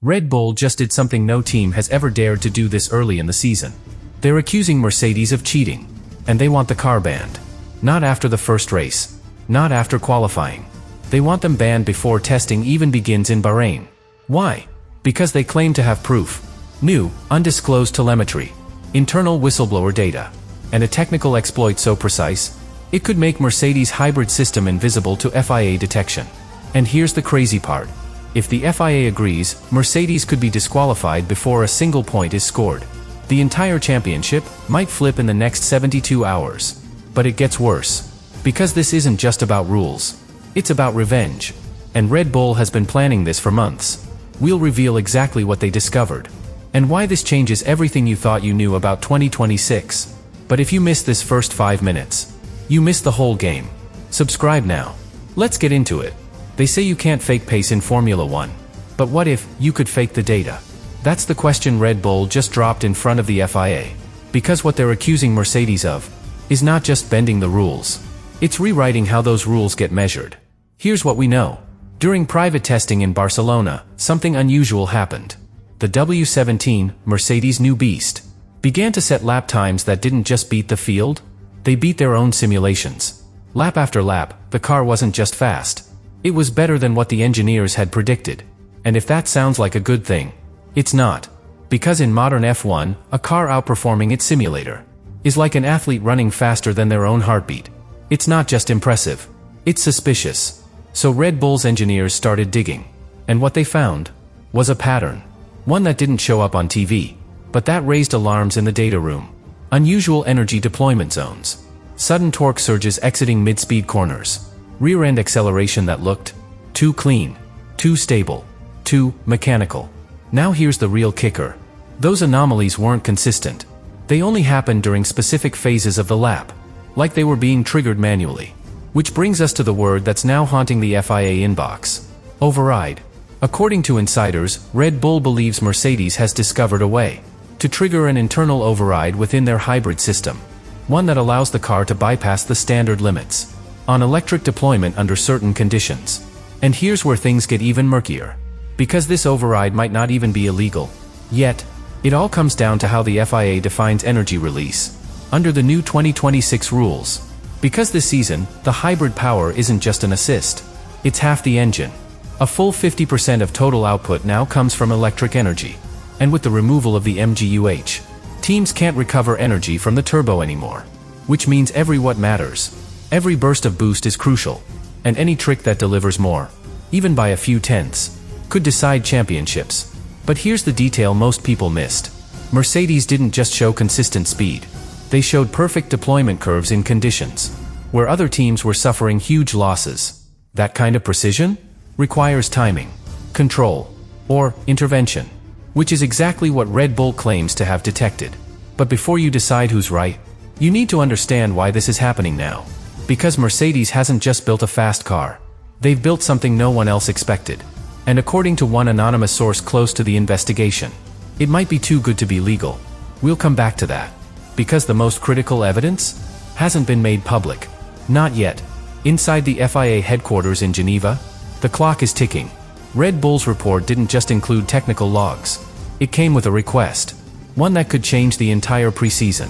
Red Bull just did something no team has ever dared to do this early in the season. They're accusing Mercedes of cheating, and they want the car banned. Not after the first race. Not after qualifying. They want them banned before testing even begins in Bahrain. Why? Because they claim to have proof. New, undisclosed telemetry, internal whistleblower data, and a technical exploit so precise, it could make Mercedes' hybrid system invisible to FIA detection. And here's the crazy part. If the FIA agrees, Mercedes could be disqualified before a single point is scored. The entire championship might flip in the next 72 hours. But it gets worse. Because this isn't just about rules. It's about revenge. And Red Bull has been planning this for months. We'll reveal exactly what they discovered. And why this changes everything you thought you knew about 2026. But if you missed this first 5 minutes, you missed the whole game. Subscribe now. Let's get into it. They say you can't fake pace in Formula 1. But what if you could fake the data? That's the question Red Bull just dropped in front of the FIA. Because what they're accusing Mercedes of is not just bending the rules. It's rewriting how those rules get measured. Here's what we know. During private testing in Barcelona, something unusual happened. The W17, Mercedes' new beast, began to set lap times that didn't just beat the field, they beat their own simulations. Lap after lap, the car wasn't just fast. It was better than what the engineers had predicted. And if that sounds like a good thing, it's not. Because in modern F1, a car outperforming its simulator is like an athlete running faster than their own heartbeat. It's not just impressive, it's suspicious. So Red Bull's engineers started digging. And what they found was a pattern. One that didn't show up on TV, but that raised alarms in the data room. Unusual energy deployment zones. Sudden torque surges exiting mid-speed corners. Rear-end acceleration that looked too clean, too stable, too mechanical. Now here's the real kicker. Those anomalies weren't consistent. They only happened during specific phases of the lap, like they were being triggered manually. Which brings us to the word that's now haunting the FIA inbox. Override. According to insiders, Red Bull believes Mercedes has discovered a way to trigger an internal override within their hybrid system. One that allows the car to bypass the standard limits on electric deployment under certain conditions. And here's where things get even murkier. Because this override might not even be illegal. Yet, it all comes down to how the FIA defines energy release under the new 2026 rules. Because this season, the hybrid power isn't just an assist. It's half the engine. A full 50% of total output now comes from electric energy. And with the removal of the MGUH, teams can't recover energy from the turbo anymore. Which means every watt matters. Every burst of boost is crucial. And any trick that delivers more, even by a few tenths, could decide championships. But here's the detail most people missed. Mercedes didn't just show consistent speed. They showed perfect deployment curves in conditions where other teams were suffering huge losses. That kind of precision requires timing, control, or intervention, which is exactly what Red Bull claims to have detected. But before you decide who's right, you need to understand why this is happening now. Because Mercedes hasn't just built a fast car. They've built something no one else expected. And according to one anonymous source close to the investigation, it might be too good to be legal. We'll come back to that. Because the most critical evidence hasn't been made public. Not yet. Inside the FIA headquarters in Geneva, the clock is ticking. Red Bull's report didn't just include technical logs. It came with a request. One that could change the entire preseason.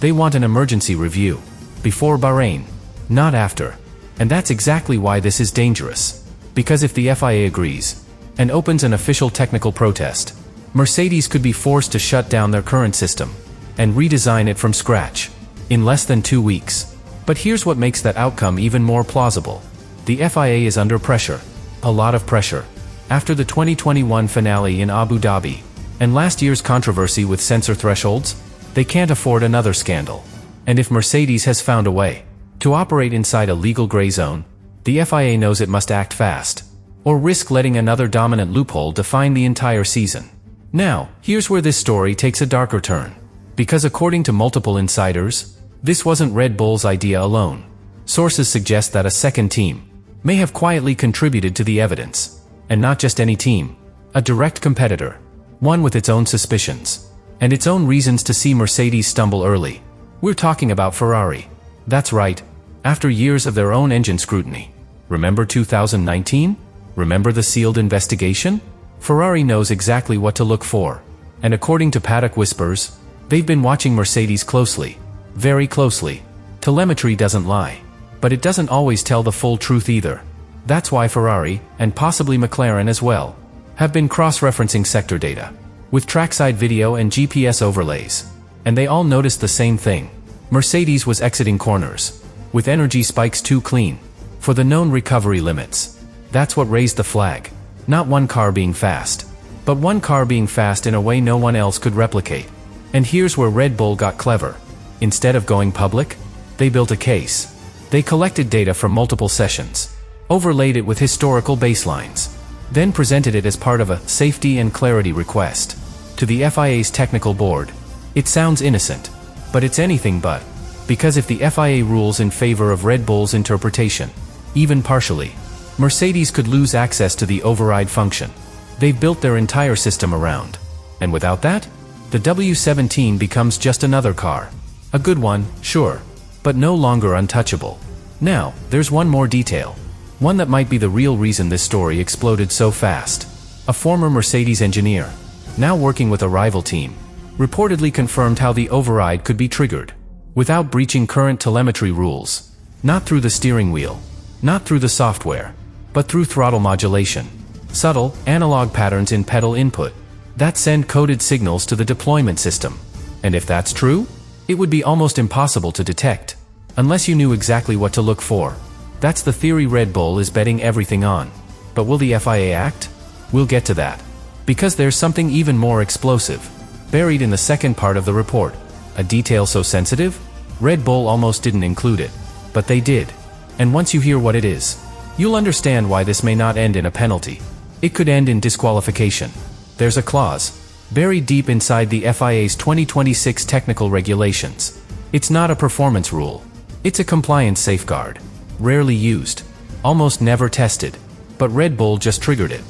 They want an emergency review. Before Bahrain. Not after. And that's exactly why this is dangerous. Because if the FIA agrees and opens an official technical protest, Mercedes could be forced to shut down their current system and redesign it from scratch in less than 2 weeks. But here's what makes that outcome even more plausible. The FIA is under pressure. A lot of pressure. After the 2021 finale in Abu Dhabi and last year's controversy with sensor thresholds, they can't afford another scandal. And if Mercedes has found a way to operate inside a legal gray zone, the FIA knows it must act fast, or risk letting another dominant loophole define the entire season. Now, here's where this story takes a darker turn. Because according to multiple insiders, this wasn't Red Bull's idea alone. Sources suggest that a second team may have quietly contributed to the evidence. And not just any team, a direct competitor. One with its own suspicions and its own reasons to see Mercedes stumble early. We're talking about Ferrari. That's right, after years of their own engine scrutiny. Remember 2019? Remember the sealed investigation? Ferrari knows exactly what to look for. And according to paddock whispers, they've been watching Mercedes closely. Very closely. Telemetry doesn't lie. But it doesn't always tell the full truth either. That's why Ferrari, and possibly McLaren as well, have been cross-referencing sector data, with trackside video and GPS overlays. And they all noticed the same thing. Mercedes was exiting corners, with energy spikes too clean, for the known recovery limits. That's what raised the flag. Not one car being fast, but one car being fast in a way no one else could replicate. And here's where Red Bull got clever. Instead of going public, they built a case. They collected data from multiple sessions, overlaid it with historical baselines, then presented it as part of a safety and clarity request to the FIA's technical board. It sounds innocent, but it's anything but. Because if the FIA rules in favor of Red Bull's interpretation, even partially, Mercedes could lose access to the override function they've built their entire system around. And without that, the W17 becomes just another car. A good one, sure, but no longer untouchable. Now, there's one more detail. One that might be the real reason this story exploded so fast. A former Mercedes engineer, now working with a rival team, reportedly confirmed how the override could be triggered, without breaching current telemetry rules. Not through the steering wheel, not through the software, but through throttle modulation. Subtle, analog patterns in pedal input that send coded signals to the deployment system. And if that's true, it would be almost impossible to detect, unless you knew exactly what to look for. That's the theory Red Bull is betting everything on. But will the FIA act? We'll get to that. Because there's something even more explosive buried in the second part of the report. A detail so sensitive, Red Bull almost didn't include it. But they did. And once you hear what it is, you'll understand why this may not end in a penalty. It could end in disqualification. There's a clause buried deep inside the FIA's 2026 technical regulations. It's not a performance rule. It's a compliance safeguard. Rarely used. Almost never tested. But Red Bull just triggered it.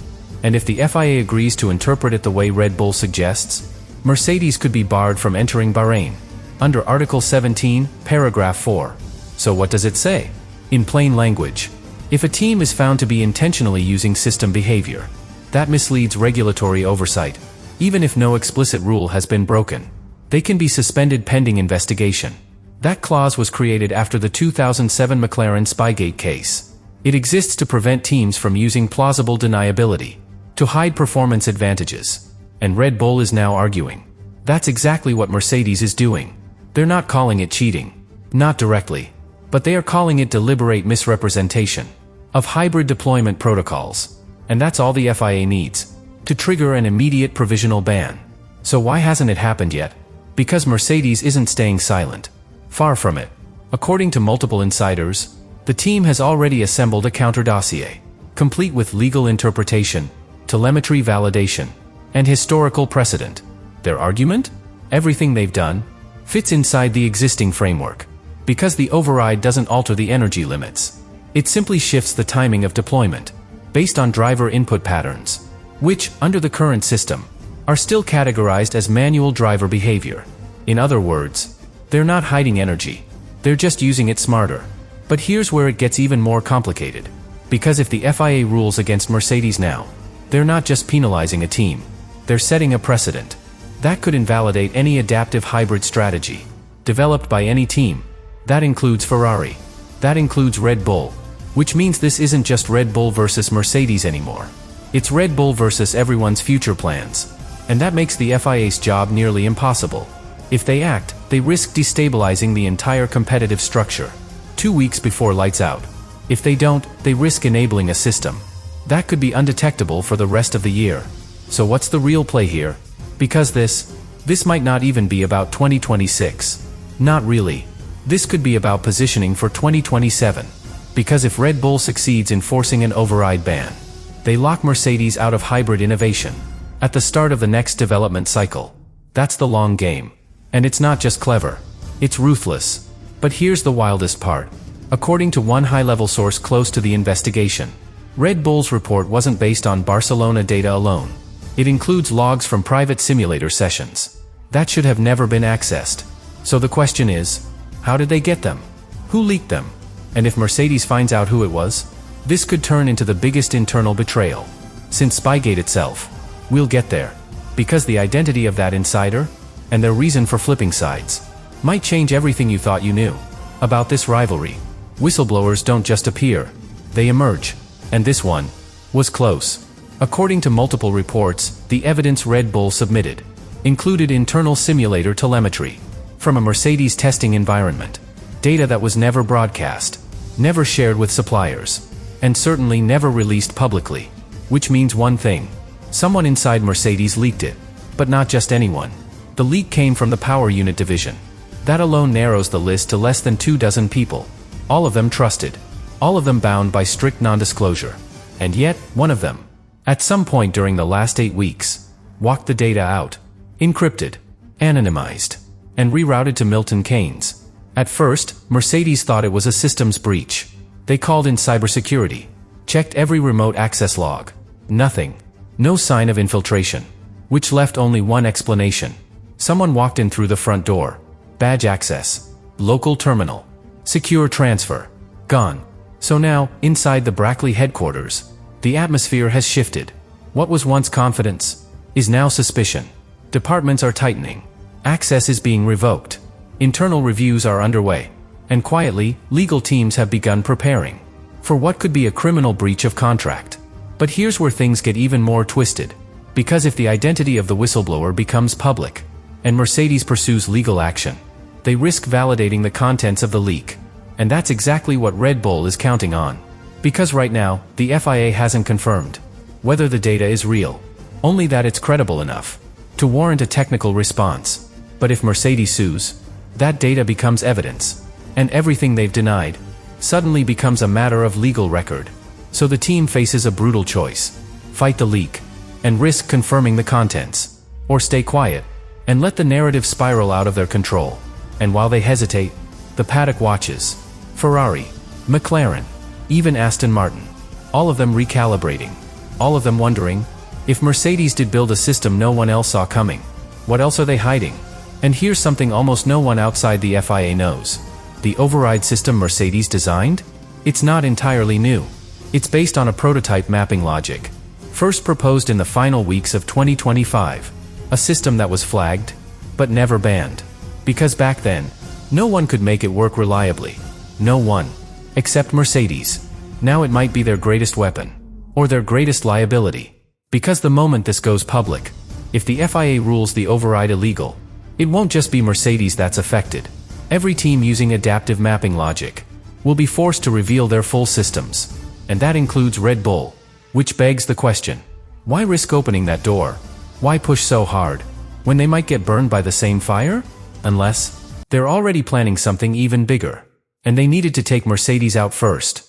And if the FIA agrees to interpret it the way Red Bull suggests, Mercedes could be barred from entering Bahrain, under Article 17, Paragraph 4. So what does it say? In plain language, if a team is found to be intentionally using system behavior that misleads regulatory oversight, even if no explicit rule has been broken, they can be suspended pending investigation. That clause was created after the 2007 McLaren Spygate case. It exists to prevent teams from using plausible deniability to hide performance advantages. And Red Bull is now arguing that's exactly what Mercedes is doing. They're not calling it cheating. Not directly. But they are calling it deliberate misrepresentation of hybrid deployment protocols. And that's all the FIA needs to trigger an immediate provisional ban. So why hasn't it happened yet? Because Mercedes isn't staying silent. Far from it. According to multiple insiders, the team has already assembled a counter dossier, complete with legal interpretation, telemetry validation, and historical precedent. Their argument? Everything they've done fits inside the existing framework. Because the override doesn't alter the energy limits. It simply shifts the timing of deployment, based on driver input patterns, which, under the current system, are still categorized as manual driver behavior. In other words, they're not hiding energy. They're just using it smarter. But here's where it gets even more complicated. Because if the FIA rules against Mercedes now, they're not just penalizing a team. They're setting a precedent that could invalidate any adaptive hybrid strategy developed by any team. That includes Ferrari. That includes Red Bull. Which means this isn't just Red Bull versus Mercedes anymore. It's Red Bull versus everyone's future plans. And that makes the FIA's job nearly impossible. If they act, they risk destabilizing the entire competitive structure 2 weeks before lights out. If they don't, they risk enabling a system that could be undetectable for the rest of the year. So what's the real play here? Because this might not even be about 2026. Not really. This could be about positioning for 2027. Because if Red Bull succeeds in forcing an override ban, they lock Mercedes out of hybrid innovation at the start of the next development cycle. That's the long game. And it's not just clever. It's ruthless. But here's the wildest part. According to one high-level source close to the investigation, Red Bull's report wasn't based on Barcelona data alone. It includes logs from private simulator sessions that should have never been accessed. So the question is, how did they get them? Who leaked them? And if Mercedes finds out who it was, this could turn into the biggest internal betrayal since Spygate itself. We'll get there. Because the identity of that insider, and their reason for flipping sides, might change everything you thought you knew about this rivalry. Whistleblowers don't just appear, they emerge. And this one was close. According to multiple reports, the evidence Red Bull submitted included internal simulator telemetry from a Mercedes testing environment, data that was never broadcast, never shared with suppliers, and certainly never released publicly. Which means one thing: someone inside Mercedes leaked it. But not just anyone. The leak came from the power unit division. That alone narrows the list to less than 24 people. All of them trusted. All of them bound by strict non-disclosure. And yet, one of them, at some point during the last 8 weeks, walked the data out, encrypted, anonymized, and rerouted to Milton Keynes. At first, Mercedes thought it was a systems breach. They called in cybersecurity, checked every remote access log. Nothing. No sign of infiltration. Which left only one explanation. Someone walked in through the front door. Badge access. Local terminal. Secure transfer. Gone. So now, inside the Brackley headquarters, the atmosphere has shifted. What was once confidence is now suspicion. Departments are tightening. Access is being revoked. Internal reviews are underway. And quietly, legal teams have begun preparing for what could be a criminal breach of contract. But here's where things get even more twisted. Because if the identity of the whistleblower becomes public, and Mercedes pursues legal action, they risk validating the contents of the leak. And that's exactly what Red Bull is counting on. Because right now, the FIA hasn't confirmed whether the data is real, only that it's credible enough to warrant a technical response. But if Mercedes sues, that data becomes evidence, and everything they've denied suddenly becomes a matter of legal record. So the team faces a brutal choice: fight the leak, and risk confirming the contents, or stay quiet, and let the narrative spiral out of their control. And while they hesitate, the paddock watches. Ferrari, McLaren, even Aston Martin. All of them recalibrating. All of them wondering, if Mercedes did build a system no one else saw coming, what else are they hiding? And here's something almost no one outside the FIA knows. The override system Mercedes designed? It's not entirely new. It's based on a prototype mapping logic, first proposed in the final weeks of 2025. A system that was flagged, but never banned. Because back then, no one could make it work reliably. No one. Except Mercedes. Now it might be their greatest weapon. Or their greatest liability. Because the moment this goes public, if the FIA rules the override illegal, it won't just be Mercedes that's affected. Every team using adaptive mapping logic will be forced to reveal their full systems. And that includes Red Bull. Which begs the question: why risk opening that door? Why push so hard when they might get burned by the same fire? Unless they're already planning something even bigger, and they needed to take Mercedes out first.